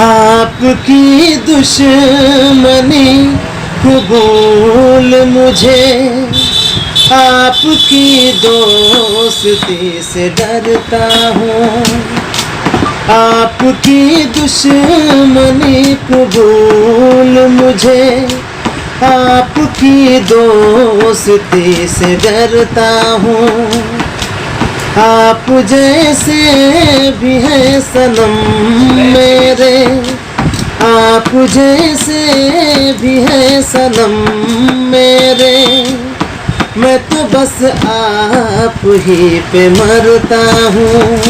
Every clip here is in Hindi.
आपकी दुश्मनी कबूल मुझे, आपकी दोस्ती से डरता हूँ। आपकी दुश्मनी कबूल मुझे, आपकी दोस्ती से डरता हूँ। आप जैसे भी हैं सनम मेरे, आप जैसे भी हैं सनम मेरे, मैं तो बस आप ही पे मरता हूँ।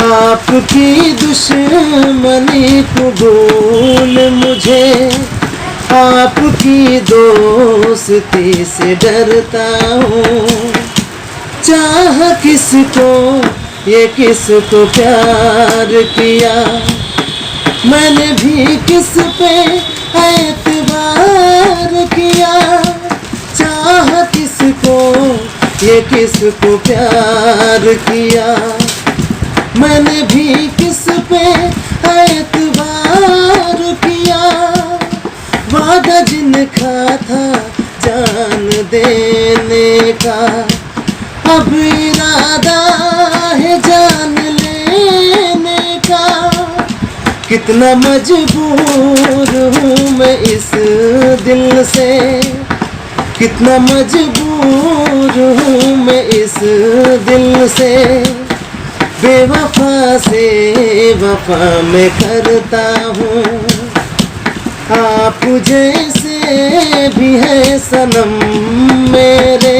आपकी दुश्मनी कबूल मुझे, आपकी दोस्ती से डरता हूँ। चाह किसको ये किसको प्यार किया, मैंने भी किस पे एतबार किया। चाह किसको ये किसको प्यार किया, मैंने भी किस पे एतबार किया। वादा जिनका था जान देने का, अब इरादा है जान लेने का। कितना मजबूर हूँ मैं इस दिल से, कितना मजबूर हूँ मैं इस दिल से। बेवफा से वफा मैं करता हूँ। आप जैसे भी हैं सनम मेरे,